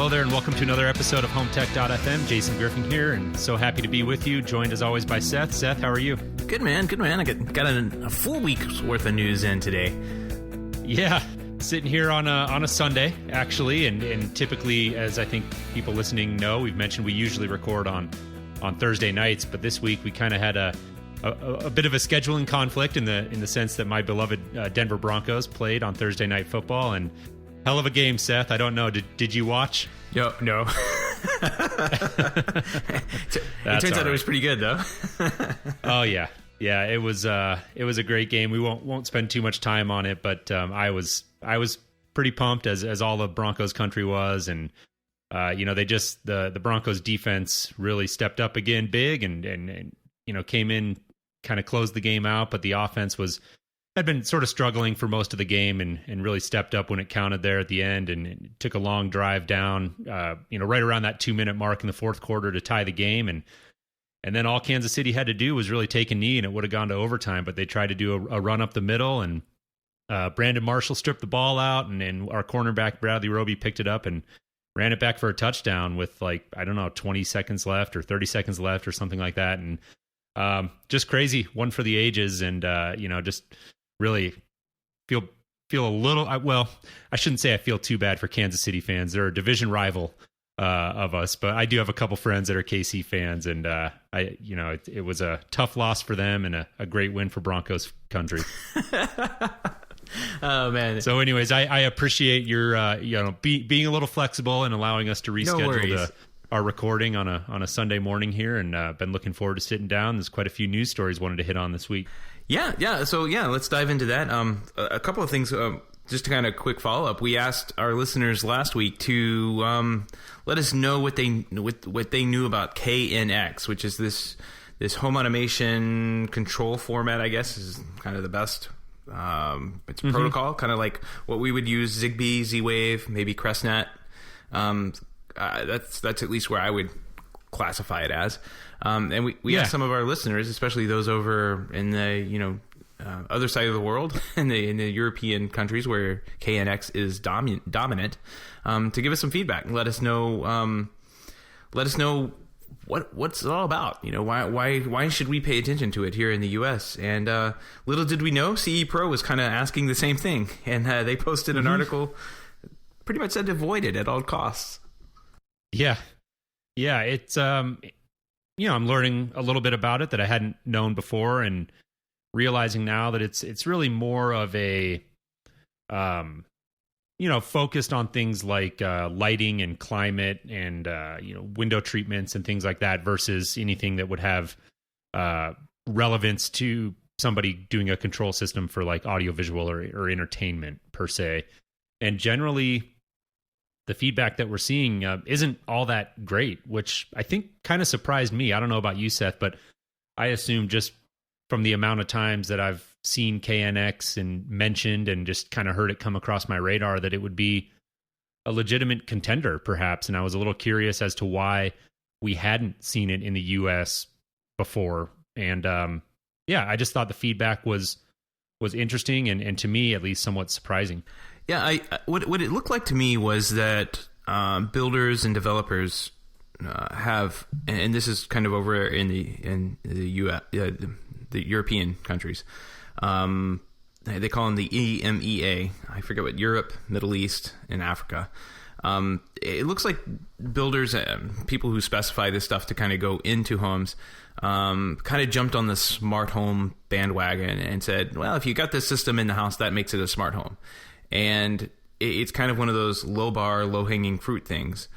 Hello there, and welcome to another episode of HomeTech.fm. Jason Griffin here, and so happy to be with you, joined as always by Seth. Seth, how are you? Good, man. I got a full week's worth of news in today. Yeah, sitting here on a Sunday, actually, and typically, as I think people listening know, we've mentioned we usually record on Thursday nights, but this week we kind of had a bit of a scheduling conflict in the sense that my beloved Denver Broncos played on Thursday Night Football, and hell of a game, Seth. I don't know. Did you watch? No. It turns out it was pretty good, though. Oh yeah. It was a great game. We won't spend too much time on it, but I was pretty pumped as all of Broncos country was, and the Broncos defense really stepped up again big and came in, kind of closed the game out, but the offense had been sort of struggling for most of the game and really stepped up when it counted there at the end, and it took a long drive down, right around that 2-minute mark in the fourth quarter to tie the game. And then all Kansas City had to do was really take a knee and it would have gone to overtime, but they tried to do a run up the middle, and Brandon Marshall stripped the ball out, and our cornerback Bradley Roby picked it up and ran it back for a touchdown with 20 seconds left or 30 seconds left or something like that. And just crazy, one for the ages, and just really feel a little, I shouldn't say I feel too bad for Kansas City fans. They're a division rival of us, but I do have a couple friends that are KC fans, and it was a tough loss for them and a great win for Broncos country. Oh man. So anyways, I appreciate your being a little flexible and allowing us to reschedule our recording on a Sunday morning here, and been looking forward to sitting down. There's quite a few news stories wanted to hit on this week. Yeah. So let's dive into that. A couple of things, just to kind of quick follow up. We asked our listeners last week to let us know what they knew about KNX, which is this home automation control format. I guess is kind of the best. It's a protocol, kind of like what we would use: Zigbee, Z-Wave, maybe CrestNet. That's at least where I would classify it as. And we asked some of our listeners, especially those over in the other side of the world, in the European countries where KNX is dominant, to give us some feedback and let us know what's it all about. Why should we pay attention to it here in the U.S.? And little did we know, CE Pro was kind of asking the same thing, and they posted an article, pretty much said to avoid it at all costs. Yeah. It's I'm learning a little bit about it that I hadn't known before, and realizing now that it's really more of a focused on things like lighting and climate and window treatments and things like that, versus anything that would have relevance to somebody doing a control system for like audiovisual or entertainment per se. And generally, the feedback that we're seeing isn't all that great, which I think kind of surprised me. I don't know about you, Seth, but I assume just from the amount of times that I've seen KNX and mentioned and just kind of heard it come across my radar that it would be a legitimate contender, perhaps. And I was a little curious as to why we hadn't seen it in the U.S. before. And I just thought the feedback was interesting and to me, at least, somewhat surprising. Yeah, what it looked like to me was that builders and developers have, and this is kind of over in the US, the European countries. They call them the EMEA. I forget what, Europe, Middle East, and Africa. It looks like builders, people who specify this stuff to kind of go into homes, kind of jumped on the smart home bandwagon and said, well, if you got this system in the house, that makes it a smart home. And it's kind of one of those low bar, low hanging fruit things.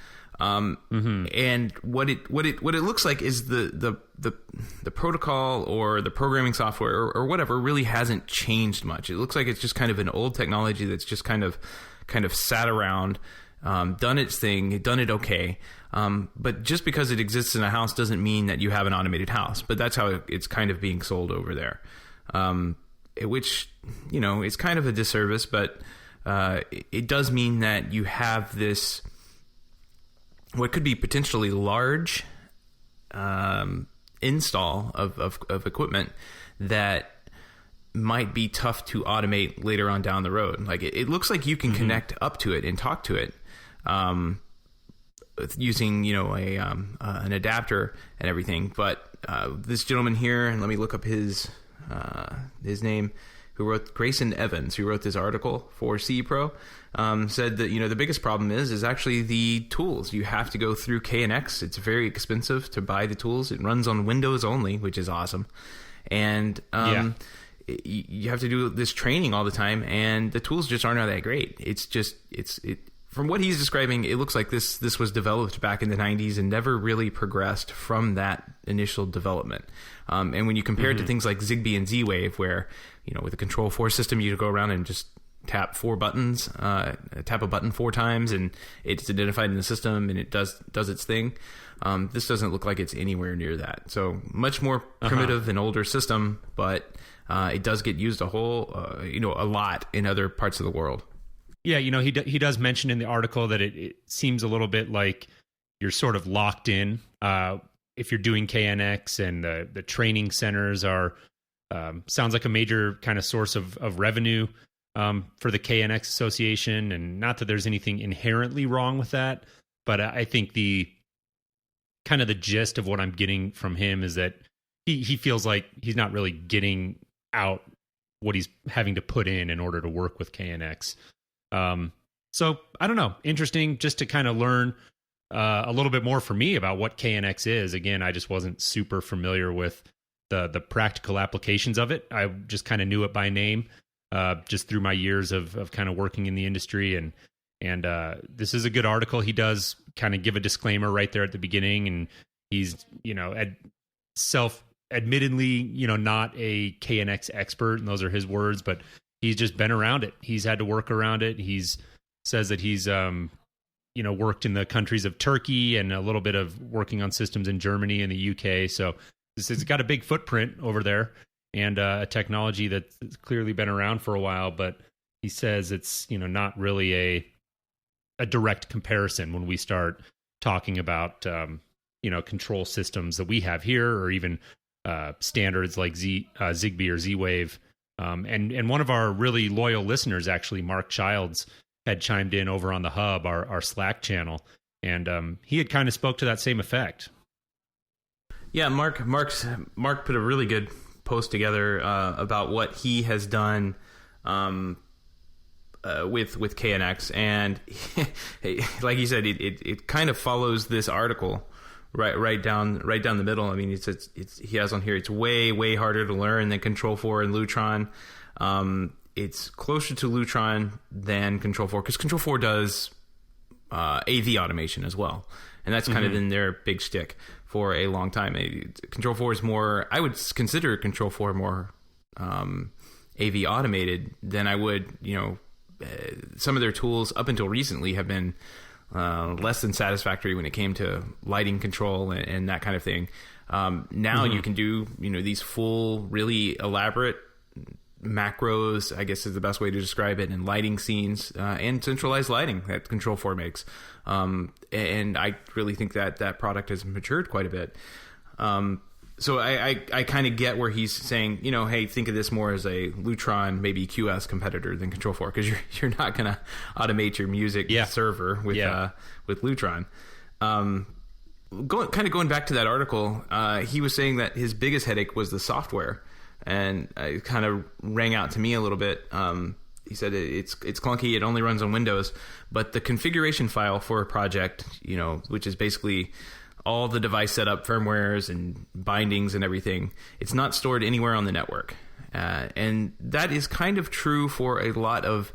And what it looks like is the protocol or the programming software or whatever really hasn't changed much. It looks like it's just kind of an old technology that's just kind of sat around, done its thing, done it okay. But just because it exists in a house doesn't mean that you have an automated house. But that's how it's kind of being sold over there. Which, is kind of a disservice, but it does mean that you have this, what could be potentially large install of equipment that might be tough to automate later on down the road. Like it looks like you can connect up to it and talk to it. using, an adapter and everything. But this gentleman here, and let me look up his name, who wrote, Grayson Evans, who wrote this article for CE Pro, said that, the biggest problem is actually the tools. You have to go through KNX. It's very expensive to buy the tools. It runs on Windows only, which is awesome. And you have to do this training all the time, and the tools just aren't all that great. From what he's describing, it looks like this was developed back in the 90s and never really progressed from that initial development. And when you compare it to things like Zigbee and Z-Wave, where, with a Control-4 system, you go around and just tap a button 4 times, and it's identified in the system, and it does its thing. This doesn't look like it's anywhere near that. So much more primitive and older system, but it does get used a lot in other parts of the world. Yeah, he does mention in the article that it seems a little bit like you're sort of locked in if you're doing KNX, and the training centers are sounds like a major kind of source of revenue for the KNX Association. And not that there's anything inherently wrong with that, but I think the gist of what I'm getting from him is that he feels like he's not really getting out what he's having to put in order to work with KNX. So I don't know, interesting just to kind of learn a little bit more for me about what KNX is. Again, I just wasn't super familiar with the practical applications of it. I just kind of knew it by name, just through my years of kind of working in the industry. And this is a good article. He does kind of give a disclaimer right there at the beginning, and he's, admittedly, not a KNX expert, and those are his words, but he's just been around it. He's had to work around it. He's says that he's, worked in the countries of Turkey and a little bit of working on systems in Germany and the UK. So this has got a big footprint over there, and a technology that's clearly been around for a while. But he says it's, not really a direct comparison when we start talking about, control systems that we have here, or even standards like Zigbee or Z-Wave. And one of our really loyal listeners, actually, Mark Childs, had chimed in over on the Hub, our Slack channel, and he had kind of spoke to that same effect. Yeah, Mark put a really good post together about what he has done with KNX, and like he said, it kind of follows this article right down the middle. I mean, it's he has on here, it's way harder to learn than Control-4 and Lutron. It's closer to Lutron than Control-4, because Control-4 does AV automation as well, and that's kind of been their big shtick for a long time. Control-4 is more, I would consider Control-4 more AV automated than I would, some of their tools up until recently have been less than satisfactory when it came to lighting control and that kind of thing. Now you can do, these full, really elaborate macros, I guess is the best way to describe it, and lighting scenes and centralized lighting that Control-4 makes. And I really think that product has matured quite a bit. So I kind of get where he's saying, hey, think of this more as a Lutron, maybe QS competitor than Control-4, because you're not going to automate your music server with Lutron. Going back to that article, he was saying that his biggest headache was the software, and it kind of rang out to me a little bit. He said it's clunky, it only runs on Windows, but the configuration file for a project, which is basically all the device setup, firmwares and bindings and everything, it's not stored anywhere on the network. And that is kind of true for a lot of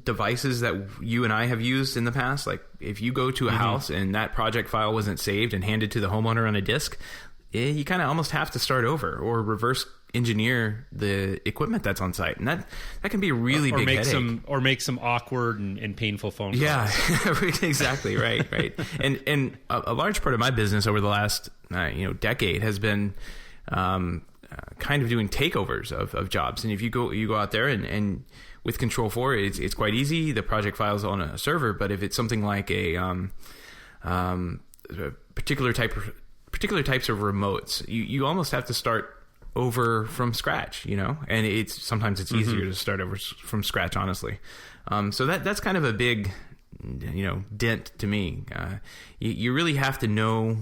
devices that you and I have used in the past. Like if you go to a house and that project file wasn't saved and handed to the homeowner on a disk, you kind of almost have to start over or reverse engineer the equipment that's on site, and that can be a really big headache. Or make some awkward and painful phone calls. Yeah, exactly, right. And a large part of my business over the last decade has been kind of doing takeovers of jobs. And if you go out there and with Control-4, it's quite easy. The project file's on a server, but if it's something like a particular types of remotes, you almost have to start over from scratch, and sometimes it's easier to start over from scratch, honestly. So that's kind of a big dent to me. You really have to know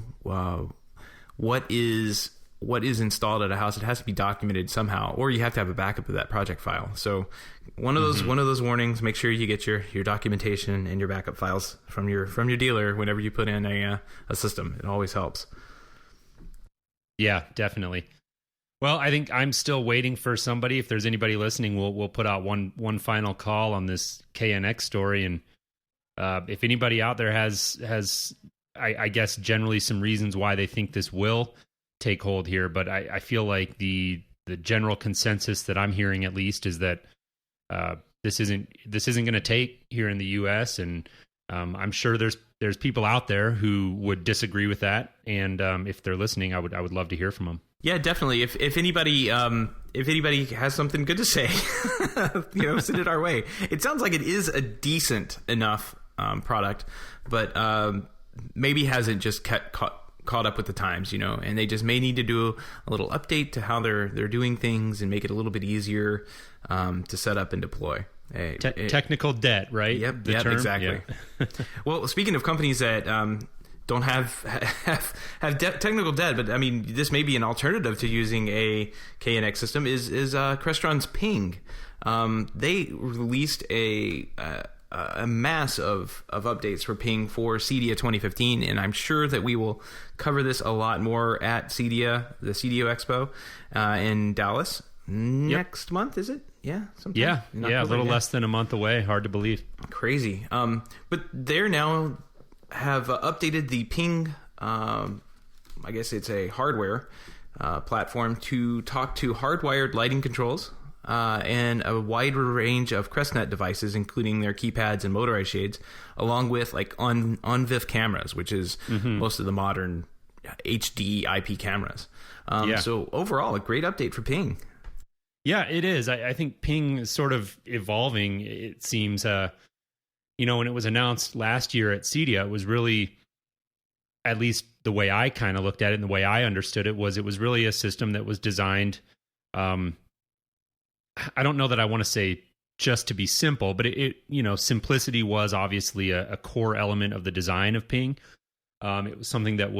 what is installed at a house. It has to be documented somehow, or you have to have a backup of that project file. So one of those warnings: make sure you get your documentation and your backup files from your dealer whenever you put in a system. It always helps. Yeah, definitely. Well, I think I'm still waiting for somebody. If there's anybody listening, we'll put out one final call on this KNX story, and if anybody out there has I guess generally some reasons why they think this will take hold here, but I feel like the general consensus that I'm hearing, at least, is that this isn't going to take here in the U.S. and I'm sure there's people out there who would disagree with that, and if they're listening, I would love to hear from them. Yeah, definitely. If anybody has something good to say, send it our way. It sounds like it is a decent enough product, but maybe hasn't just caught up with the times, and they just may need to do a little update to how they're doing things and make it a little bit easier to set up and deploy. Technical debt, right? Yep, exactly. Yeah. Well, speaking of companies that don't have technical debt, but I mean, this may be an alternative to using a KNX system. Is Crestron's Pyng? They released a mass of updates for Pyng for CEDIA 2015, and I'm sure that we will cover this a lot more at CEDIA, the CEDIA Expo in Dallas next month. Is it? Yeah, sometime. Yeah, a little less than a month away. Hard to believe. Crazy. But they're now have updated the Pyng. I guess it's a hardware platform to talk to hardwired lighting controls and a wide range of CrestNet devices, including their keypads and motorized shades, along with like on-VIF cameras, which is most of the modern HD IP cameras. So overall, a great update for Pyng. Yeah, it is. I think Pyng is sort of evolving. It seems, when it was announced last year at CEDIA, it was really, at least the way I kind of looked at it and the way I understood it was really a system that was designed, I don't know that I want to say just to be simple, but it simplicity was obviously a core element of the design of Pyng. It was something that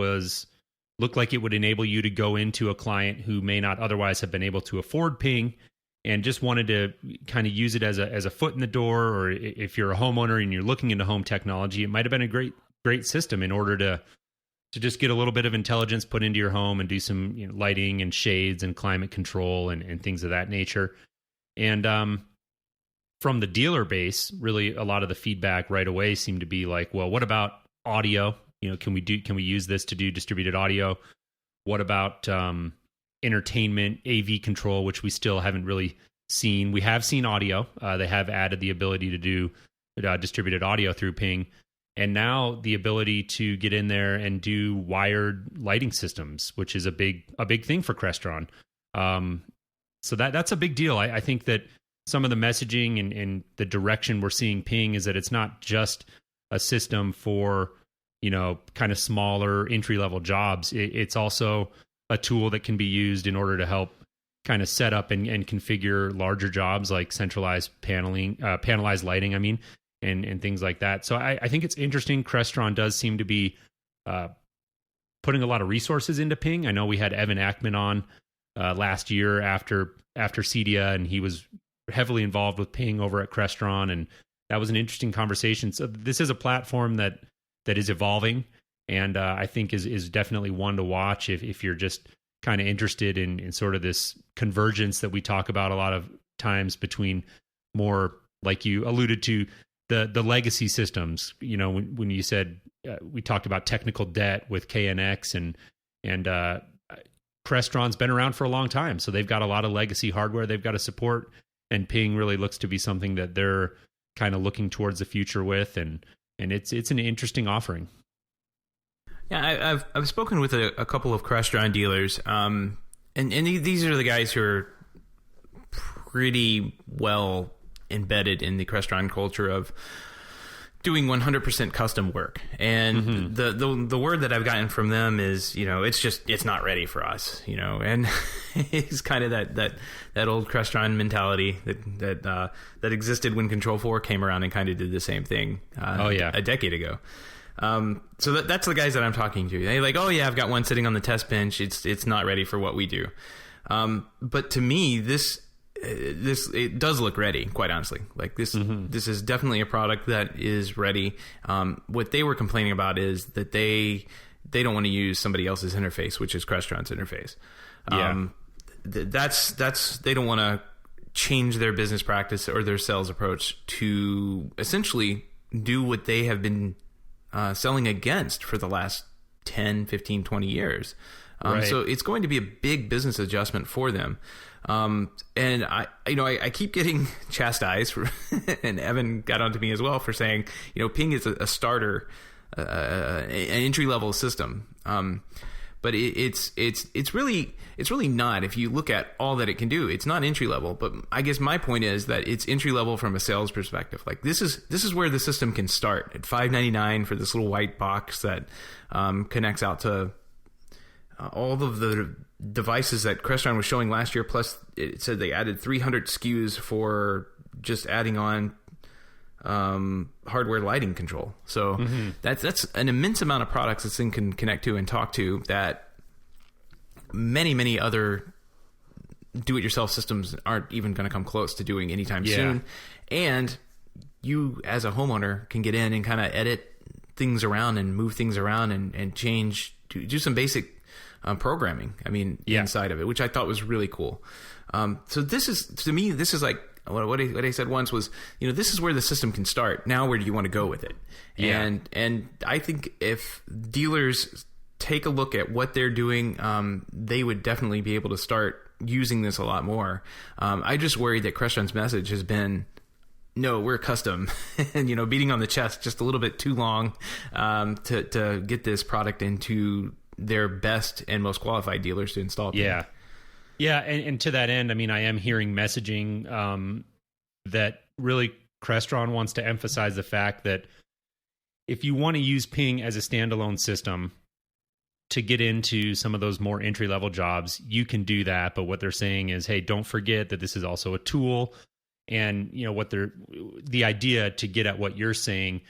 looked like it would enable you to go into a client who may not otherwise have been able to afford Pyng and just wanted to kind of use it as a foot in the door, or if you're a homeowner and you're looking into home technology, it might have been a great system in order to just get a little bit of intelligence put into your home and do some lighting and shades and climate control and things of that nature. And from the dealer base, really a lot of the feedback right away seemed to be like, well, what about audio? Can we use this to do distributed audio? What about entertainment, AV control, which we still haven't really seen? We have seen audio. They have added the ability to do distributed audio through Pyng, and now the ability to get in there and do wired lighting systems, which is a big thing for Crestron. So that's a big deal. I think that some of the messaging and the direction we're seeing Pyng is that it's not just a system for kind of smaller entry-level jobs. It's also a tool that can be used in order to help kind of set up and configure larger jobs like centralized panelized lighting, and things like that. So I think it's interesting. Crestron does seem to be putting a lot of resources into Pyng. I know we had Evan Ackman on last year after CEDIA, and he was heavily involved with Pyng over at Crestron, and that was an interesting conversation. So this is a platform that is evolving, and I think is definitely one to watch if you're just kind of interested in sort of this convergence that we talk about a lot of times between more, like you alluded to, the legacy systems. When you said we talked about technical debt with KNX and Crestron's been around for a long time, so they've got a lot of legacy hardware they've got to support, and Pyng really looks to be something that they're kind of looking towards the future with, and it's an interesting offering. Yeah, I've spoken with a couple of Crestron dealers, and these are the guys who are pretty well embedded in the Crestron culture of doing 100% custom work. And the word that I've gotten from them is, it's not ready for us, and it's kind of that old Crestron mentality that existed when Control 4 came around and kind of did the same thing a decade ago. So that's the guys that I'm talking to. They're like, oh yeah, I've got one sitting on the test bench. It's not ready for what we do. But to me, it does look ready, quite honestly. Like this is definitely a product that is ready. What they were complaining about is that they don't want to use somebody else's interface, which is Crestron's interface. They don't want to change their business practice or their sales approach to essentially do what they have been selling against for the last 10, 15, 20 years. Right. So it's going to be a big business adjustment for them. And I keep getting chastised and Evan got onto me as well for saying, Pyng is a starter, an entry level system. But it's really not. If you look at all that it can do, it's not entry level. But I guess my point is that it's entry level from a sales perspective. Like this is where the system can start at $599 for this little white box that connects out to all of the devices that Crestron was showing last year. Plus, it said they added 300 SKUs for just adding on hardware lighting control. So that's an immense amount of products this thing can connect to and talk to that many other do-it-yourself systems aren't even going to come close to doing anytime soon. And you, as a homeowner, can get in and kind of edit things around and move things around and change, do some basic programming, inside of it, which I thought was really cool. So this is like what I said once was, this is where the system can start. Now, where do you want to go with it? Yeah. And I think if dealers take a look at what they're doing, they would definitely be able to start using this a lot more. I just worry that Crestron's message has been, no, we're custom, and beating on the chest just a little bit too long to get this product into their best and most qualified dealers to install. Yeah. And to that end, I am hearing messaging that really Crestron wants to emphasize the fact that if you want to use Pyng as a standalone system to get into some of those more entry-level jobs, you can do that. But what they're saying is, hey, don't forget that this is also a tool. And the idea to get at what you're saying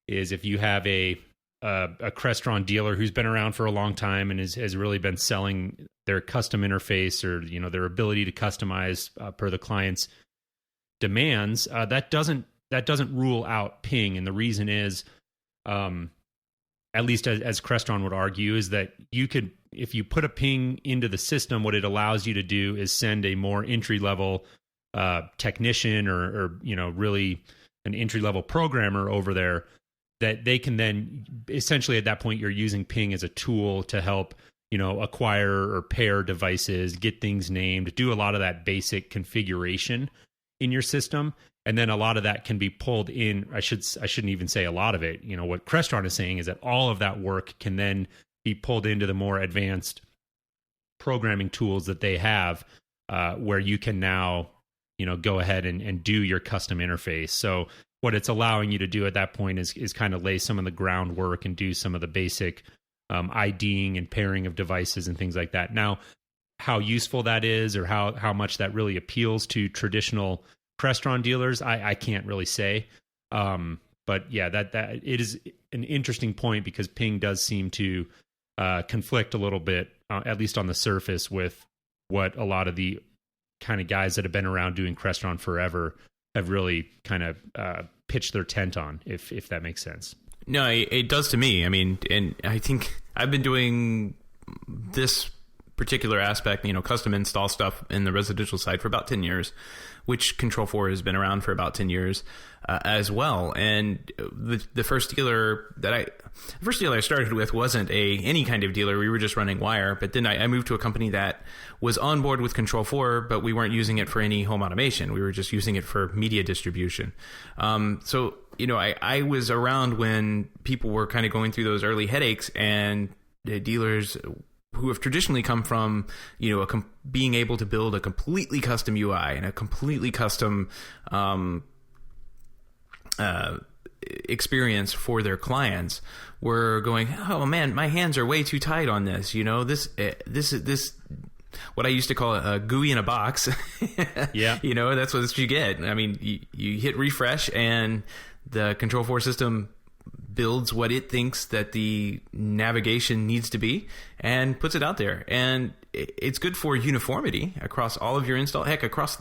is if you have a Crestron dealer who's been around for a long time and has really been selling their custom interface or their ability to customize per the client's demands, that doesn't rule out Pyng. And the reason is, at least as Crestron would argue, is that you could, if you put a Pyng into the system, what it allows you to do is send a more entry level technician or really an entry level programmer over there, that they can then essentially at that point you're using Pyng as a tool to help acquire or pair devices, get things named, do a lot of that basic configuration in your system, and then a lot of that can be pulled in. I shouldn't even say a lot of it. What Crestron is saying is that all of that work can then be pulled into the more advanced programming tools that they have, where you can now go ahead and do your custom interface. So what it's allowing you to do at that point is kind of lay some of the groundwork and do some of the basic IDing and pairing of devices and things like that. Now, how useful that is or how much that really appeals to traditional Crestron dealers, I can't really say. But yeah, that it is an interesting point because Pyng does seem to conflict a little bit, at least on the surface, with what a lot of the kind of guys that have been around doing Crestron forever have really kind of pitched their tent on, if that makes sense. No, it does to me. And I think I've been doing this particular aspect, custom install stuff in the residential side for about 10 years, which Control 4 has been around for about 10 years as well. And the first dealer I started with wasn't any kind of dealer. We were just running wire. But then I moved to a company that was on board with Control 4, but we weren't using it for any home automation. We were just using it for media distribution. So I was around when people were kind of going through those early headaches, and the dealers who have traditionally come from, being able to build a completely custom UI and a completely custom experience for their clients were going, oh man, my hands are way too tight on this. This what I used to call a GUI in a box. Yeah. That's what you get. I mean, you hit refresh and the Control 4 system builds what it thinks that the navigation needs to be and puts it out there. And it's good for uniformity across all of your install, heck, across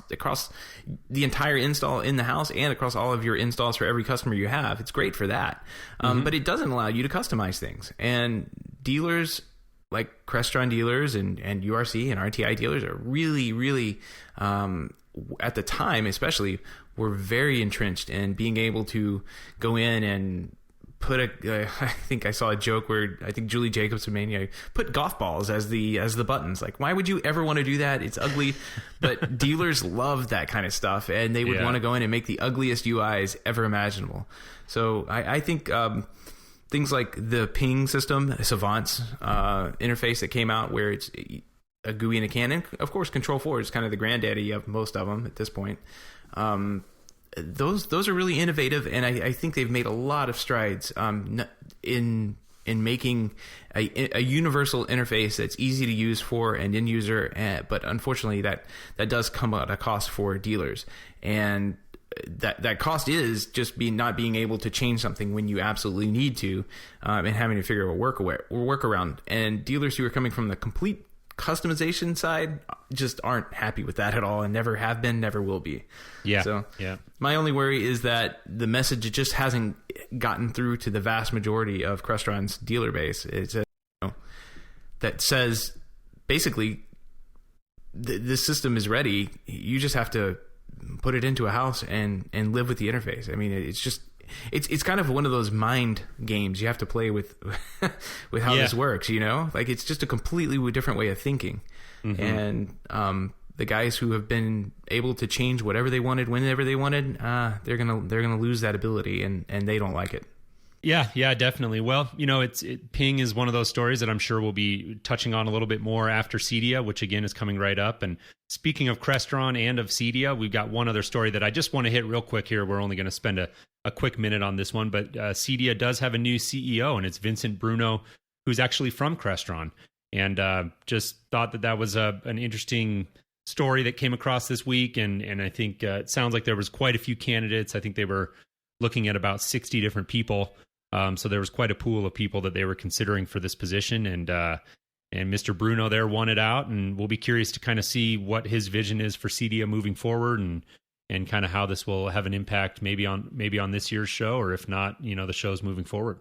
the entire install in the house and across all of your installs for every customer you have. It's great for that. But it doesn't allow you to customize things. And dealers like Crestron dealers and URC and RTI dealers are really, really, at the time especially, were very entrenched in being able to go in and put I think I saw a joke where I think Julie Jacobs made put golf balls as the buttons. Like, why would you ever want to do that? It's ugly. But dealers love that kind of stuff, and they would want to go in and make the ugliest UIs ever imaginable. So I think things like the Pyng system, Savant's interface that came out, where it's a GUI and a CAN, and of course Control 4 is kind of the granddaddy of most of them at this point. Those are really innovative, and I think they've made a lot of strides in making a universal interface that's easy to use for an end user. But unfortunately, that does come at a cost for dealers, and that cost is just not being able to change something when you absolutely need to, and having to figure out a workaround. And dealers who are coming from the complete customization side just aren't happy with that at all, and never have been, never will be. My only worry is that the message just hasn't gotten through to the vast majority of Crestron's dealer base. It's that says basically the system is ready, you just have to put it into a house and live with the interface. I mean, it's kind of one of those mind games you have to play with with how this works, like it's just a completely different way of thinking. And the guys who have been able to change whatever they wanted whenever they wanted, they're gonna lose that ability, and they don't like it. Yeah, definitely. Well, Pyng is one of those stories that I'm sure we'll be touching on a little bit more after CEDIA, which again is coming right up. And speaking of Crestron and of CEDIA, we've got one other story that I just want to hit real quick here. We're only going to spend a quick minute on this one, but CEDIA does have a new CEO, and it's Vincent Bruno, who's actually from Crestron. And just thought that was an interesting story that came across this week. And I think it sounds like there was quite a few candidates. I think they were looking at about 60 different people. So there was quite a pool of people that they were considering for this position, and Mr. Bruno there won it out, and we'll be curious to kind of see what his vision is for CEDIA moving forward, and kind of how this will have an impact maybe on this year's show, or if not, the shows moving forward.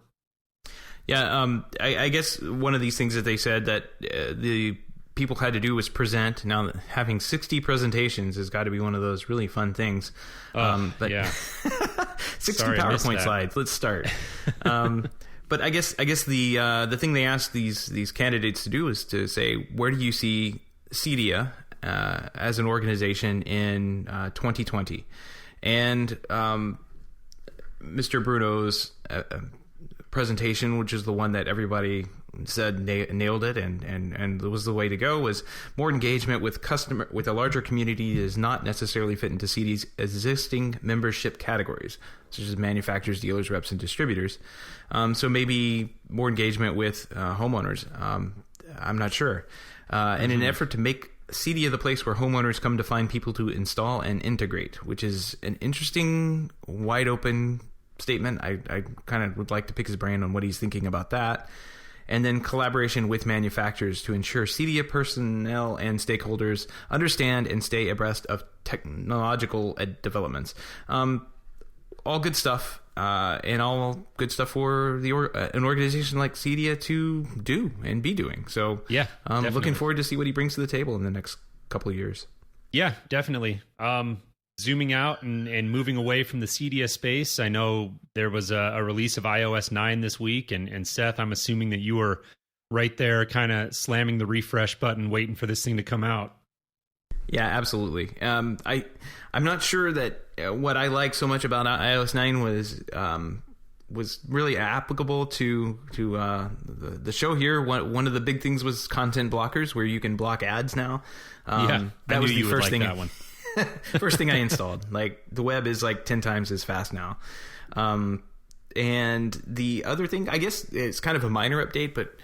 Yeah, I guess one of these things that they said that the people had to do was present. Now, having 60 presentations has got to be one of those really fun things. But yeah. 60 PowerPoint slides. Let's start. But I guess the thing they asked these candidates to do is to say, where do you see CEDIA as an organization in 2020? And Mr. Bruno's presentation, which is the one that everybody said nailed it and was the way to go, was more engagement with a larger community does not necessarily fit into CEDIA's existing membership categories, such as manufacturers, dealers, reps, and distributors. So maybe more engagement with homeowners. I'm not sure. In an effort to make CEDIA the place where homeowners come to find people to install and integrate, which is an interesting, wide open statement. I kind of would like to pick his brain on what he's thinking about that. And then collaboration with manufacturers to ensure CEDIA personnel and stakeholders understand and stay abreast of technological developments. All good stuff, and all good stuff for an organization like CEDIA to do and be doing. So yeah, looking forward to see what he brings to the table in the next couple of years. Yeah, definitely. Zooming out and moving away from the CEDIA space, I know there was a release of iOS 9 this week, and Seth, I'm assuming that you were right there kind of slamming the refresh button waiting for this thing to come out. Yeah, absolutely. I'm not sure that what I like so much about iOS 9 was really applicable to the show here. One of the big things was content blockers, where you can block ads now. That was the first thing. That one. First thing I installed. Like, the web is like 10 times as fast now. And the other thing, I guess it's kind of a minor update, but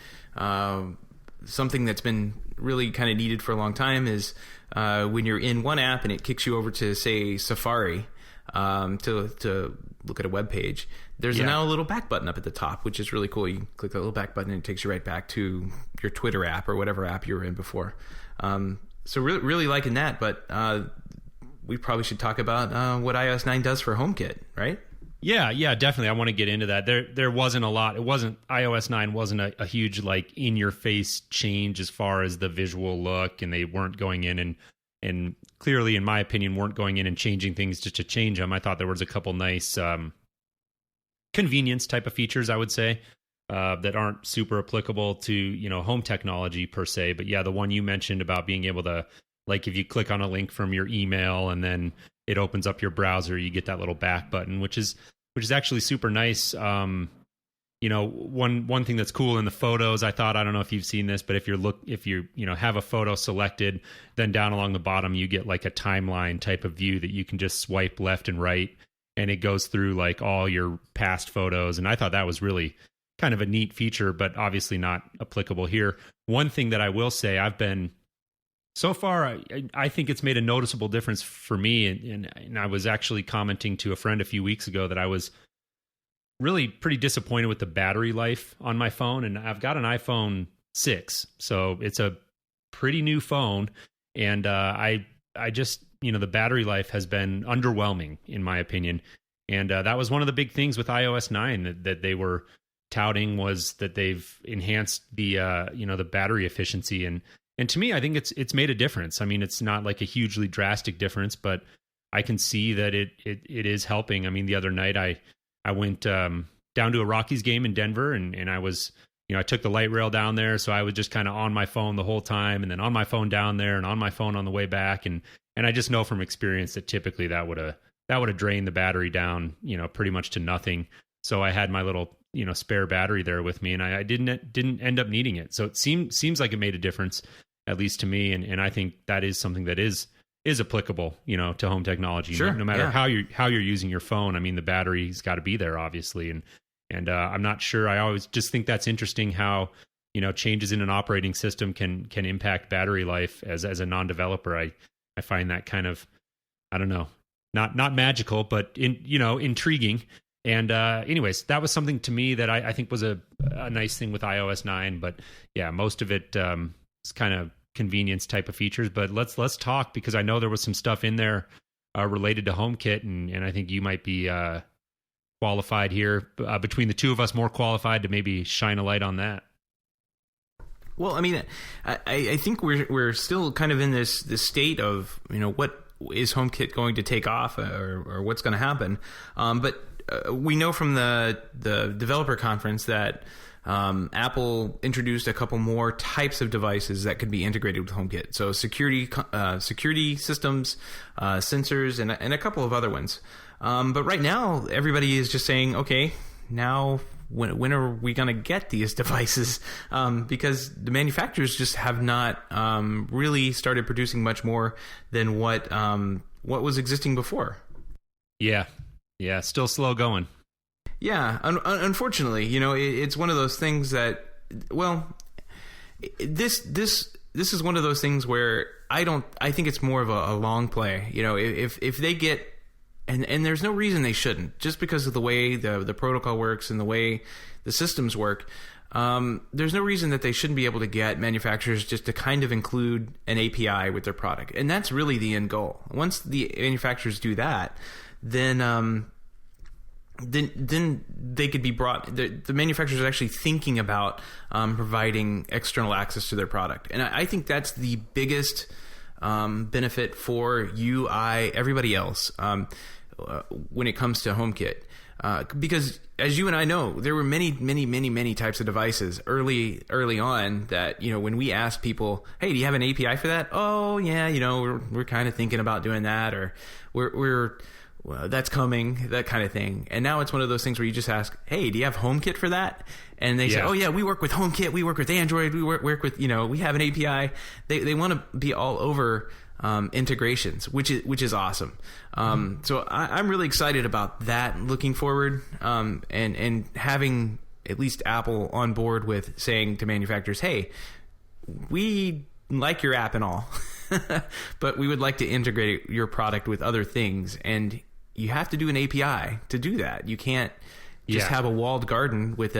something that's been really kind of needed for a long time is when you're in one app and it kicks you over to, say, Safari to look at a web page, there's now a little back button up at the top, which is really cool. You click that little back button and it takes you right back to your Twitter app or whatever app you were in before. So really liking that, but we probably should talk about what iOS 9 does for HomeKit, right? Yeah, definitely. I want to get into that. There wasn't a lot. iOS 9 wasn't a huge like in your face change as far as the visual look, and they weren't going in and clearly, in my opinion, weren't going in and changing things just to change them. I thought there was a couple nice convenience type of features, I would say, that aren't super applicable to home technology per se. But yeah, the one you mentioned about being able to, like, if you click on a link from your email and then it opens up your browser, you get that little back button, which is actually super nice. One thing that's cool in the photos, I don't know if you've seen this, but if you have a photo selected, then down along the bottom you get like a timeline type of view that you can just swipe left and right, and it goes through like all your past photos. And I thought that was really kind of a neat feature, but obviously not applicable here. One thing that I will say, so far, I think it's made a noticeable difference for me. And I was actually commenting to a friend a few weeks ago that I was really pretty disappointed with the battery life on my phone. And I've got an iPhone 6, so it's a pretty new phone. And I just, the battery life has been underwhelming, in my opinion. And that was one of the big things with iOS 9 that they were touting, was that they've enhanced the the battery efficiency. And to me, I think it's made a difference. I mean, it's not like a hugely drastic difference, but I can see that it is helping. I mean, the other night I went down to a Rockies game in Denver, and I was, I took the light rail down there, so I was just kind of on my phone the whole time, and then on my phone down there, and on my phone on the way back, and I just know from experience that typically that would have drained the battery down, pretty much to nothing. So I had my little spare battery there with me, and I didn't end up needing it. So it seems like it made a difference, at least to me, and I think that is something that is applicable, to home technology. Sure, no matter how you're using your phone. I mean, the battery's got to be there, obviously, and I'm not sure. I always just think that's interesting how changes in an operating system can impact battery life. As a non-developer, I find that kind of, I don't know, not magical, but intriguing. And anyways, that was something to me that I think was a nice thing with iOS 9. But yeah, most of it is kind of convenience type of features. But let's talk, because I know there was some stuff in there related to HomeKit, and I think you might be qualified here, between the two of us, more qualified to maybe shine a light on that. Well, I mean, I think we're still kind of in this state of, what is HomeKit going to take off, or what's going to happen. But we know from the developer conference that Apple introduced a couple more types of devices that could be integrated with HomeKit. So security systems, sensors, and a couple of other ones. But right now, everybody is just saying, okay, now when are we going to get these devices? Because the manufacturers just have not really started producing much more than what was existing before. Yeah, still slow going. Yeah, unfortunately, it's one of those things that, well, this is one of those things where I think it's more of a long play. If they get, and there's no reason they shouldn't, just because of the way the protocol works and the way the systems work. There's no reason that they shouldn't be able to get manufacturers just to kind of include an API with their product, and that's really the end goal. Once the manufacturers do that, then they could be brought. The manufacturers are actually thinking about providing external access to their product, and I think that's the biggest benefit for you, everybody else when it comes to HomeKit, because as you and I know, there were many types of devices early on that when we asked people, hey, do you have an API for that? Oh yeah, we're kind of thinking about doing that, or we're well, that's coming, that kind of thing. And now it's one of those things where you just ask, hey, do you have HomeKit for that? And they say, oh yeah, we work with HomeKit, we work with Android, we work with, we have an API. They want to be all over integrations, which is awesome. So I'm really excited about that looking forward, and having at least Apple on board with saying to manufacturers, hey, we like your app and all, but we would like to integrate your product with other things, and you have to do an API to do that. You can't just have a walled garden with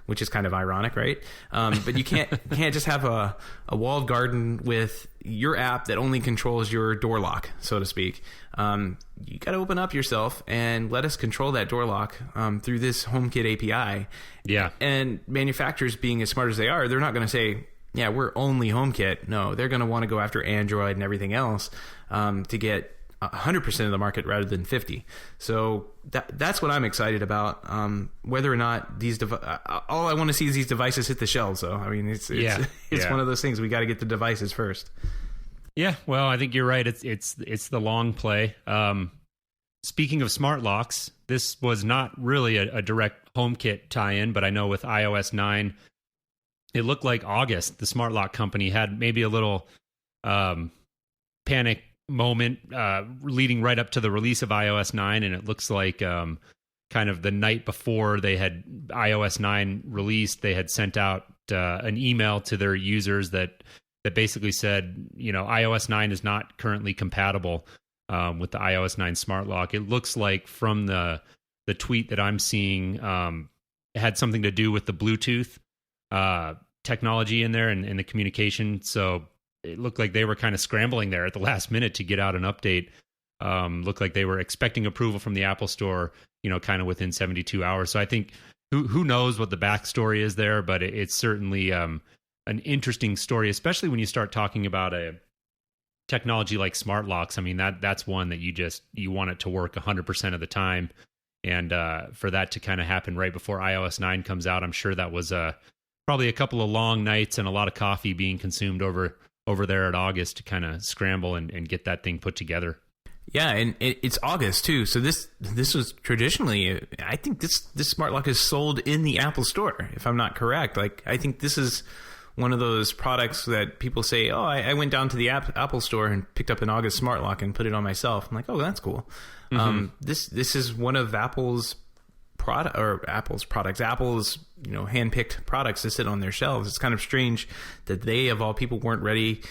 which is kind of ironic, right? But you can't just have a walled garden with your app that only controls your door lock, so to speak. You got to open up yourself and let us control that door lock through this HomeKit API. Yeah. And manufacturers, being as smart as they are, they're not going to say, yeah, we're only HomeKit. No, they're going to want to go after Android and everything else to get 100% of the market rather than 50. So that's what I'm excited about. Whether or not these all I want to see is these devices hit the shelves. So I mean, it's one of those things. We got to get the devices first. Yeah, well, I think you're right. It's the long play. Speaking of smart locks, this was not really a direct HomeKit tie-in, but I know with iOS 9, it looked like August, the smart lock company had maybe a little panic moment leading right up to the release of iOS 9, and it looks like kind of the night before they had iOS 9 released, they had sent out an email to their users that basically said, iOS 9 is not currently compatible with the iOS 9 smart lock. It looks like from the tweet that I'm seeing, it had something to do with the Bluetooth technology in there and the communication. So it looked like they were kind of scrambling there at the last minute to get out an update. Looked like they were expecting approval from the Apple Store, kind of within 72 hours. So I think who knows what the backstory is there, but it's certainly an interesting story, especially when you start talking about a technology like smart locks. I mean, that's one that you want it to work 100% of the time. And for that to kind of happen right before iOS 9 comes out, I'm sure that was probably a couple of long nights and a lot of coffee being consumed over there at August to kind of scramble and get that thing put together. Yeah, and it's August too. So this was traditionally, I think this smart lock is sold in the Apple Store, if I'm not correct. Like, I think this is one of those products that people say, oh, I went down to the Apple Store and picked up an August smart lock and put it on myself. I'm like, oh, that's cool. Mm-hmm. This is one of Apple's Apple's hand-picked products to sit on their shelves. It's kind of strange that they, of all people, weren't ready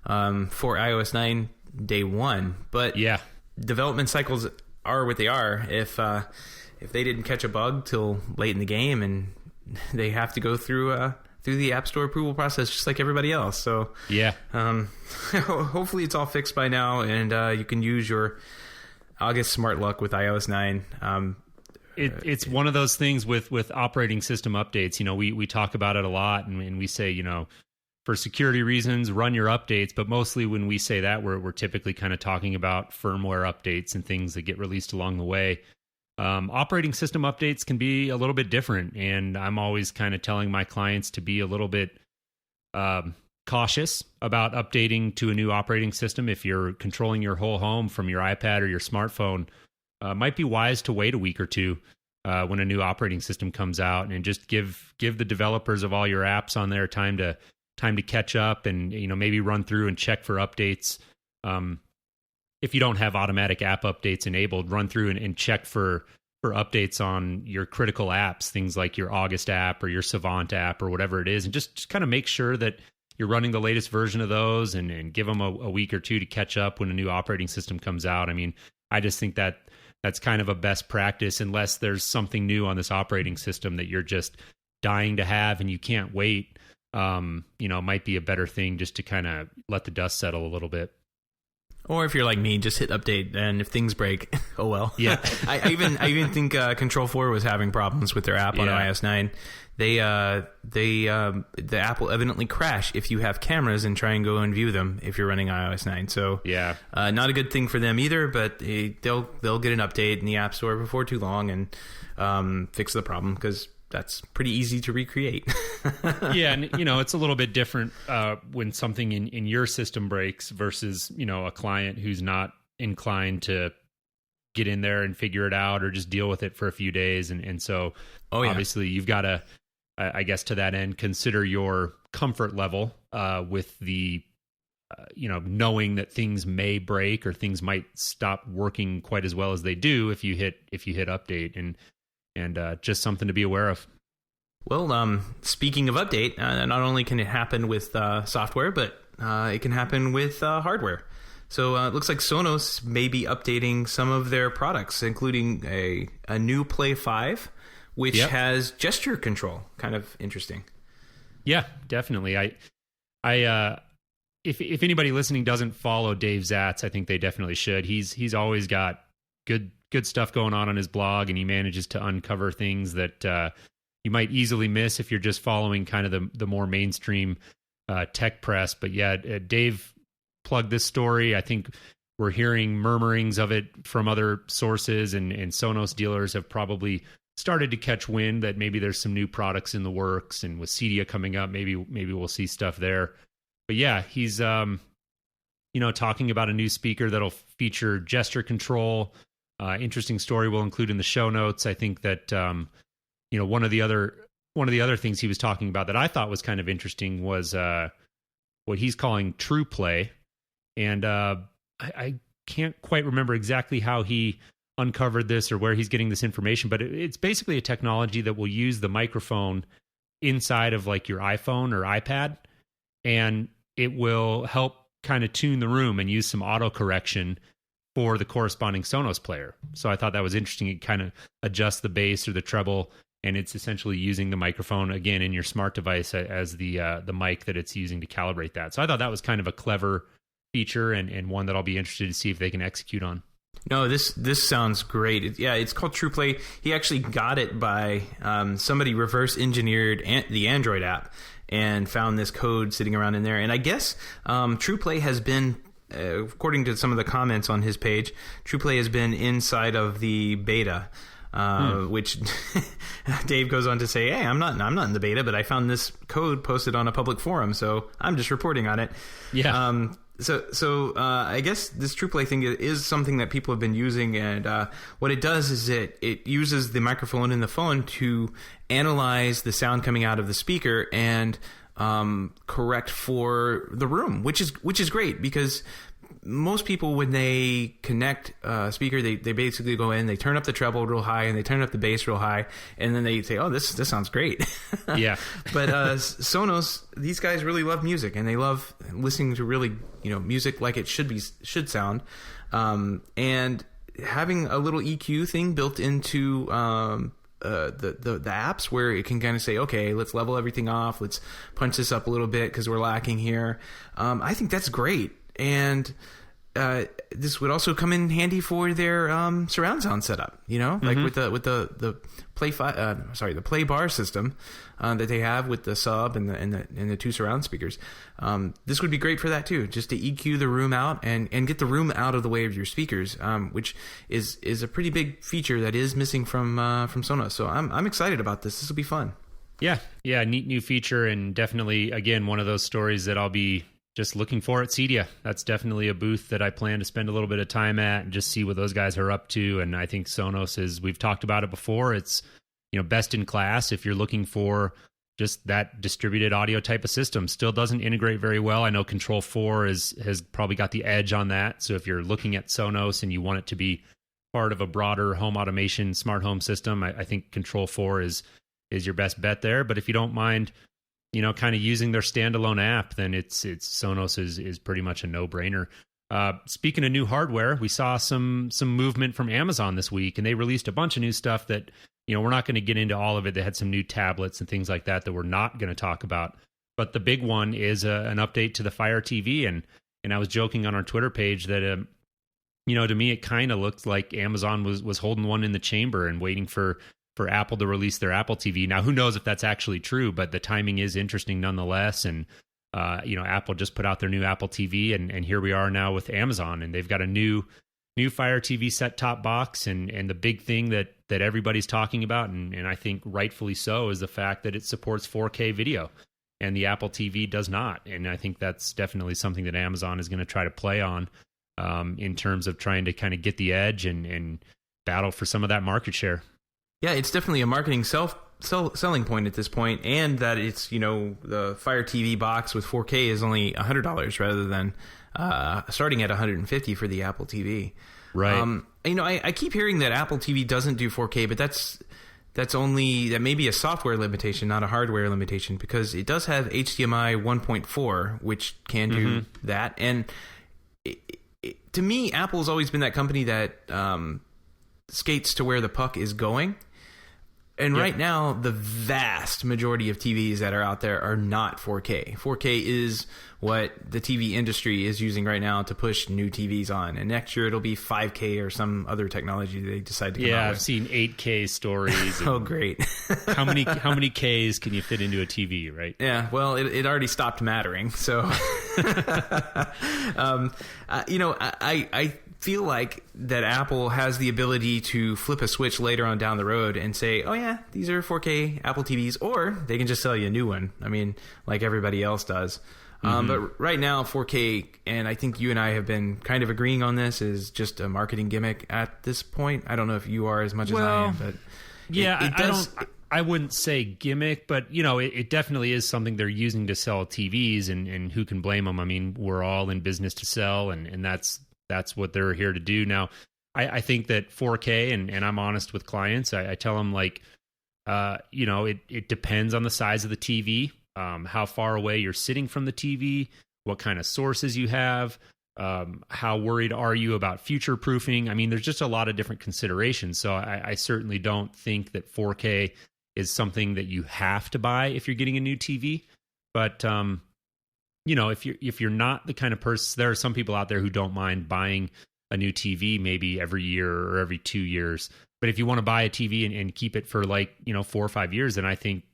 for iOS 9 day one. But yeah, development cycles are what they are. If they didn't catch a bug till late in the game, and they have to go through the App Store approval process just like everybody else. So yeah, hopefully it's all fixed by now, and you can use your August smart lock with iOS 9. It's one of those things with operating system updates. We talk about it a lot, and we say, for security reasons, run your updates. But mostly when we say that, we're typically kind of talking about firmware updates and things that get released along the way. Operating system updates can be a little bit different, and I'm always kind of telling my clients to be a little bit cautious about updating to a new operating system. If you're controlling your whole home from your iPad or your smartphone, might be wise to wait a week or two when a new operating system comes out, and just give the developers of all your apps on there time to catch up, and maybe run through and check for updates. If you don't have automatic app updates enabled, run through and check for updates on your critical apps, things like your August app or your Savant app or whatever it is, and just kind of make sure that you're running the latest version of those, and give them a week or two to catch up when a new operating system comes out. I mean, I just think that's kind of a best practice, unless there's something new on this operating system that you're just dying to have and you can't wait. Might be a better thing just to kind of let the dust settle a little bit. Or if you're like me, just hit update, and if things break, oh well. Yeah. I even think Control 4 was having problems with their app on iOS 9. The app will evidently crash if you have cameras and try and go and view them if you're running iOS 9. So yeah, not a good thing for them either. But they'll get an update in the App Store before too long and fix the problem, because that's pretty easy to recreate. Yeah, and it's a little bit different when something in your system breaks versus a client who's not inclined to get in there and figure it out or just deal with it for a few days. And so obviously you've got to, I guess to that end, consider your comfort level with the knowing that things may break or things might stop working quite as well as they do if you hit update, and just something to be aware of. Well, speaking of update, not only can it happen with software, but it can happen with hardware. So it looks like Sonos may be updating some of their products, including a new Play 5, which has gesture control. Kind of interesting. Yeah, definitely. If anybody listening doesn't follow Dave Zatz, I think they definitely should. He's always got good stuff going on his blog, and he manages to uncover things that you might easily miss if you're just following kind of the more mainstream tech press. But yeah, Dave plugged this story. I think we're hearing murmurings of it from other sources, and Sonos dealers have probably started to catch wind that maybe there's some new products in the works, and with CEDIA coming up, maybe we'll see stuff there. But yeah, he's talking about a new speaker that'll feature gesture control. Interesting story we'll include in the show notes. I think that one of the other things he was talking about that I thought was kind of interesting was what he's calling True Play, and I can't quite remember exactly how he uncovered this or where he's getting this information, but it's basically a technology that will use the microphone inside of like your iPhone or iPad, and it will help kind of tune the room and use some auto correction for the corresponding Sonos player. So I thought that was interesting. It kind of adjusts the bass or the treble, and it's essentially using the microphone again in your smart device as the mic that it's using to calibrate that. So I thought that was kind of a clever feature, and one that I'll be interested to see if they can execute on. No, this sounds great. It's called True Play. He actually got it by somebody reverse engineered the Android app and found this code sitting around in there. And I guess True Play has been, according to some of the comments on his page, True Play has been inside of the beta. Which Dave goes on to say, "Hey, I'm not in the beta, but I found this code posted on a public forum, so I'm just reporting on it." Yeah. So I guess this True Play thing is something that people have been using, and what it does is it uses the microphone in the phone to analyze the sound coming out of the speaker and correct for the room, which is great, because most people, when they connect a speaker, they basically go in, they turn up the treble real high, and they turn up the bass real high, and then they say, "Oh, this sounds great." Yeah. But Sonos, these guys really love music, and they love listening to really music like it should sound, and having a little EQ thing built into the apps where it can kind of say, okay, let's level everything off, let's punch this up a little bit because we're lacking here. I think that's great. And this would also come in handy for their surround sound setup, like with the the Play Bar system that they have with the sub and the two surround speakers. This would be great for that too, just to EQ the room out and get the room out of the way of your speakers, which is a pretty big feature that is missing from Sonos. So I'm excited about this. This will be fun. Yeah, neat new feature, and definitely again one of those stories that I'll be just looking for at CEDIA. That's definitely a booth that I plan to spend a little bit of time at and just see what those guys are up to. And I think Sonos is, we've talked about it before, it's best in class if you're looking for just that distributed audio type of system. Still doesn't integrate very well. I know Control 4 has probably got the edge on that. So if you're looking at Sonos and you want it to be part of a broader home automation smart home system, I think Control 4 is your best bet there. But if you don't mind kind of using their standalone app, then it's Sonos is pretty much a no-brainer. Speaking of new hardware, we saw some movement from Amazon this week, and they released a bunch of new stuff that, we're not going to get into all of it. They had some new tablets and things like that we're not going to talk about. But the big one is an update to the Fire TV, and I was joking on our Twitter page that, to me, it kind of looked like Amazon was holding one in the chamber and waiting for Apple to release their Apple TV. Now, who knows if that's actually true, but the timing is interesting nonetheless. And, Apple just put out their new Apple TV, and here we are now with Amazon, and they've got a new Fire TV set-top box. And the big thing that everybody's talking about, and I think rightfully so, is the fact that it supports 4K video, and the Apple TV does not. And I think that's definitely something that Amazon is going to try to play on in terms of trying to kind of get the edge and battle for some of that market share. Yeah, it's definitely a marketing selling point at this point, and that it's, the Fire TV box with 4K is only $100 rather than starting at $150 for the Apple TV. Right. I keep hearing that Apple TV doesn't do 4K, but that may be a software limitation, not a hardware limitation, because it does have HDMI 1.4, which can do that. And to me, Apple's always been that company that skates to where the puck is going. And right now, the vast majority of TVs that are out there are not 4K. 4K is what the TV industry is using right now to push new TVs on. And next year, it'll be 5K or some other technology they decide to come out with. Yeah, I've seen 8K stories. Oh, great. How many Ks can you fit into a TV, right? Yeah, well, it already stopped mattering. So, I feel like that Apple has the ability to flip a switch later on down the road and say, oh yeah, these are 4K Apple TVs, or they can just sell you a new one. I mean, like everybody else does. But right now, 4K, and I think you and I have been kind of agreeing on this, is just a marketing gimmick at this point. I don't know if you are as much as I am, but yeah, I wouldn't say gimmick, but it definitely is something they're using to sell TVs, and who can blame them? I mean, we're all in business to sell, and that's what they're here to do. Now, I think that 4K, and I'm honest with clients, I tell them, like, it depends on the size of the TV, how far away you're sitting from the TV, what kind of sources you have, how worried are you about future proofing. I mean, there's just a lot of different considerations. So I certainly don't think that 4K is something that you have to buy if you're getting a new TV. But if you're not the kind of person, there are some people out there who don't mind buying a new TV maybe every year or every 2 years. But if you want to buy a TV and keep it for 4 or 5 years, then I think,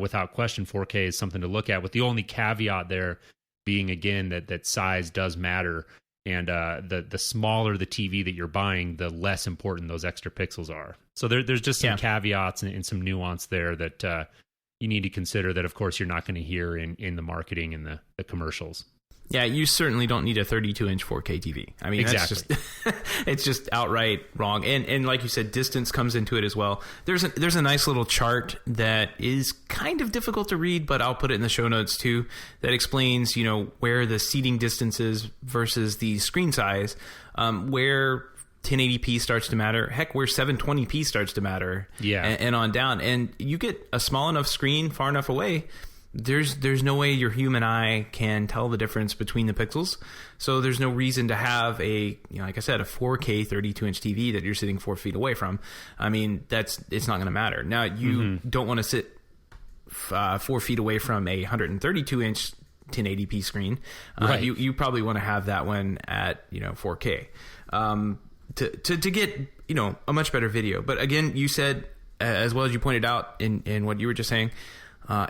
without question, 4K is something to look at, with the only caveat there being, again, that size does matter. And the smaller the TV that you're buying, the less important those extra pixels are. So there's just some caveats and some nuance there that you need to consider, that, of course, you're not going to hear in the marketing and the commercials. Yeah, you certainly don't need a 32-inch 4K TV. I mean, exactly. It's just outright wrong. And like you said, distance comes into it as well. There's a nice little chart that is kind of difficult to read, but I'll put it in the show notes too, that explains, where the seating distance is versus the screen size, where 1080p starts to matter. Heck, where 720p starts to matter. Yeah. And on down. And you get a small enough screen far enough away, there's no way your human eye can tell the difference between the pixels. So there's no reason to have like I said, a 4K 32-inch TV that you're sitting 4 feet away from. I mean, it's not going to matter. Now, you don't want to sit 4 feet away from a 132-inch 1080p screen. Right. You probably want to have that one at 4K to get a much better video. But again, you said, as well as you pointed out in what you were just saying,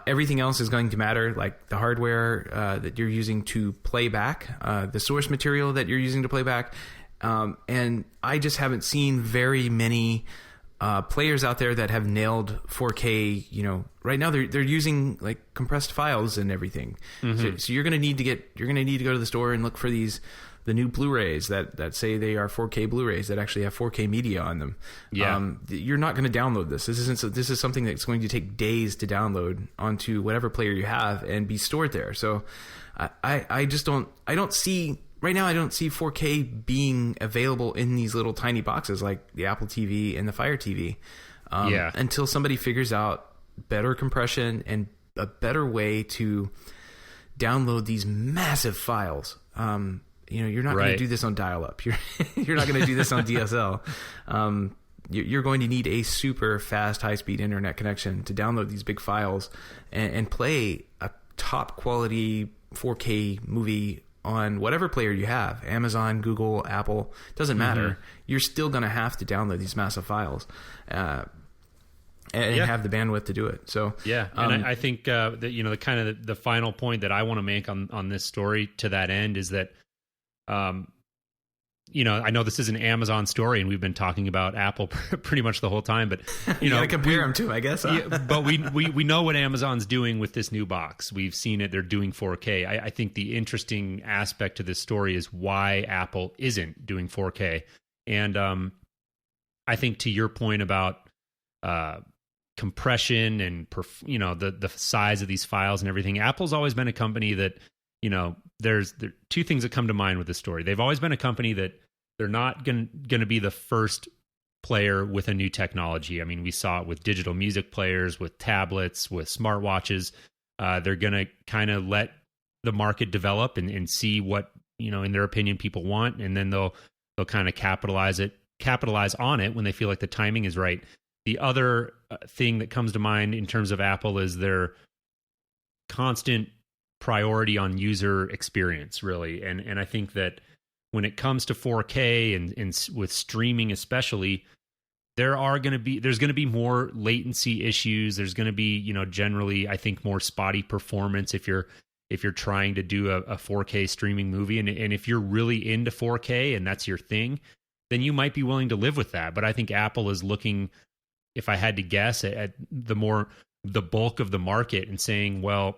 everything else is going to matter, like the hardware that you're using to play back, the source material that you're using to play back. And I just haven't seen very many players out there that have nailed 4K. Right now they're using like compressed files and everything. So you're going to need to go to the store and look for the new Blu-rays that say they are 4K Blu-rays that actually have 4K media on them. Yeah. You're not going to download this. This is something that's going to take days to download onto whatever player you have and be stored there. So I don't see 4K being available in these little tiny boxes like the Apple TV and the Fire TV. Until somebody figures out better compression and a better way to download these massive files. You're not going to do this on dial-up. You're not going to do this on DSL. You're going to need a super fast, high-speed internet connection to download these big files and play a top-quality 4K movie on whatever player you have. Amazon, Google, Apple, doesn't matter. You're still going to have to download these massive files and have the bandwidth to do it. So and I think that the kind of the final point that I want to make on this story to that end is that I know this is an Amazon story, and we've been talking about Apple pretty much the whole time. But you got to compare them too, I guess. Huh? But we know what Amazon's doing with this new box. We've seen it; they're doing 4K. I think the interesting aspect to this story is why Apple isn't doing 4K. And I think to your point about compression and the size of these files and everything. Apple's always been a company that, there are two things that come to mind with this story. They've always been a company that they're not going to be the first player with a new technology. I mean, we saw it with digital music players, with tablets, with smartwatches. They're going to kind of let the market develop and see what, in their opinion, people want, and then they'll kind of capitalize on it when they feel like the timing is right. The other thing that comes to mind in terms of Apple is their constant priority on user experience, really. And I think that when it comes to 4K and with streaming especially, there's going to be more latency issues. There's going to be, generally, I think, more spotty performance if you're trying to do a 4K streaming movie. And if you're really into 4K and that's your thing, then you might be willing to live with that. But I think Apple is looking, if I had to guess, at the bulk of the market and saying, well,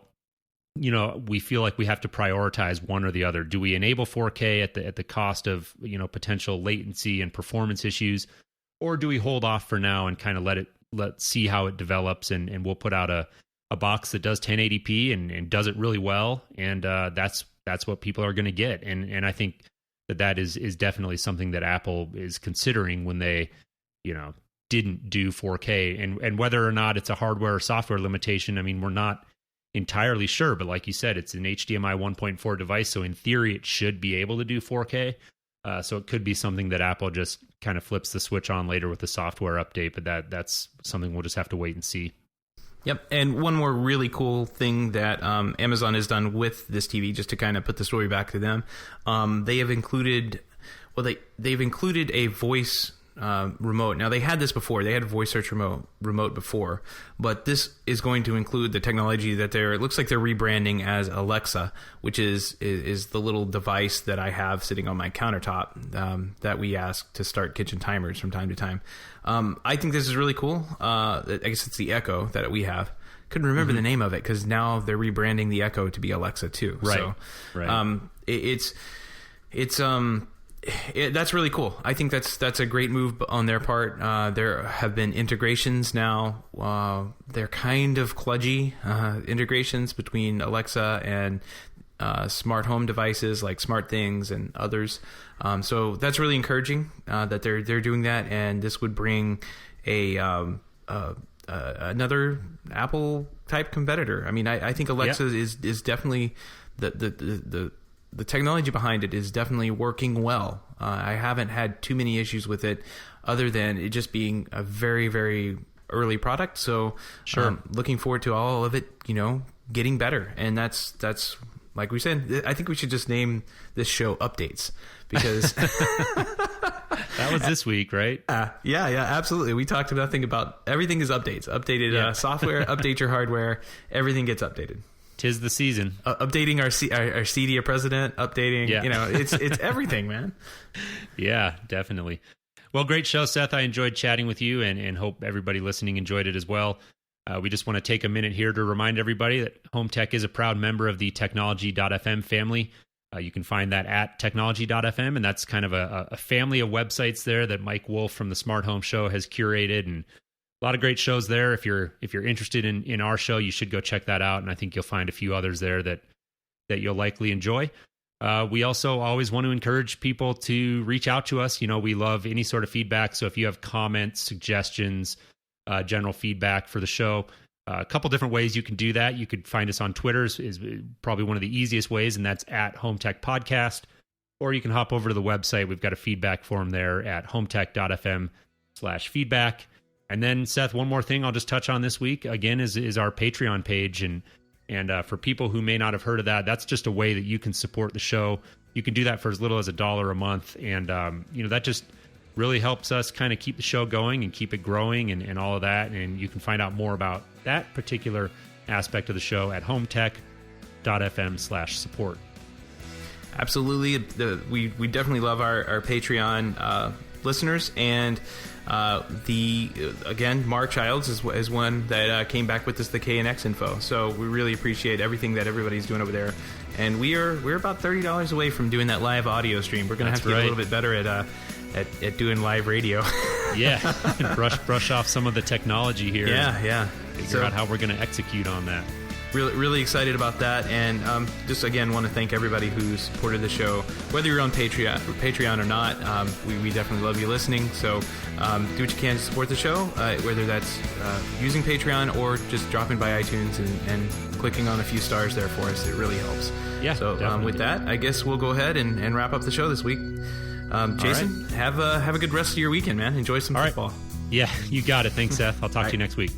we feel like we have to prioritize one or the other. Do we enable 4K at the cost of, potential latency and performance issues, or do we hold off for now and kind of let's see how it develops, and we'll put out a box that does 1080p and does it really well, and that's what people are going to get. And I think that is definitely something that Apple is considering when they, didn't do 4K, and whether or not it's a hardware or software limitation. I mean, we're not entirely sure, but like you said, it's an HDMI 1.4 device, so in theory it should be able to do 4K. So it could be something that Apple just kind of flips the switch on later with the software update, but that's something we'll just have to wait and see. Yep, and one more really cool thing that Amazon has done with this TV, just to kind of put the story back to them, they have included, they've included a voice remote. Now, they had this before. They had a voice search remote before, but this is going to include the technology that it looks like they're rebranding as Alexa, which is the little device that I have sitting on my countertop that we ask to start kitchen timers from time to time. I think this is really cool. I guess it's the Echo that we have. Couldn't remember the name of it because now they're rebranding the Echo to be Alexa too. Right. So, right. That's really cool. I think that's a great move on their part. There have been integrations now. They're kind of kludgy integrations between Alexa and smart home devices like SmartThings and others. So that's really encouraging that they're doing that, and this would bring another Apple type competitor. I mean, I think Alexa is definitely the technology behind it is definitely working well. I haven't had too many issues with it other than it just being a very, very early product. So sure. Looking forward to all of it, getting better. And that's like we said, I think we should just name this show Updates because that was this week, right? Yeah, absolutely. We talked about everything is updates. Updated software, update your hardware, everything gets updated. 'Tis the season. Updating our CEDIA president, updating, it's everything, man. Yeah, definitely. Well, great show, Seth. I enjoyed chatting with you and hope everybody listening enjoyed it as well. We just want to take a minute here to remind everybody that HomeTech is a proud member of the Technology.fm family. You can find that at Technology.fm, and that's kind of a family of websites there that Mike Wolf from the Smart Home Show has curated, and a lot of great shows there. If you're interested in our show, you should go check that out, and I think you'll find a few others there that you'll likely enjoy. We also always want to encourage people to reach out to us. We love any sort of feedback, so if you have comments, suggestions, general feedback for the show, a couple different ways you can do that. You could find us on Twitter is probably one of the easiest ways, and that's at HomeTech Podcast, or you can hop over to the website. We've got a feedback form there at HomeTech.fm/feedback. And then, Seth, one more thing I'll just touch on this week, again, is our Patreon page. And for people who may not have heard of that, that's just a way that you can support the show. You can do that for as little as $1 a month. And, that just really helps us kind of keep the show going and keep it growing and all of that. And you can find out more about that particular aspect of the show at HomeTech.fm/support. Absolutely. We definitely love our Patreon listeners, and again, Mark Childs is one that came back with us the KNX info. So we really appreciate everything that everybody's doing over there, and we're about $30 away from doing that live audio stream. We're gonna have to get a little bit better at doing live radio. Yeah, and brush off some of the technology here. Yeah. Figure out how we're going to execute on that. Really excited about that, and just again want to thank everybody who supported the show, whether you're on Patreon or not. We definitely love you listening, so do what you can to support the show, whether that's using Patreon or just dropping by iTunes and clicking on a few stars there for us. It really helps. Yeah. So with that, I guess we'll go ahead and wrap up the show this week. Jason, have a good rest of your weekend, man. Enjoy some football. Yeah, you got it. Thanks, Seth. I'll talk to you next week.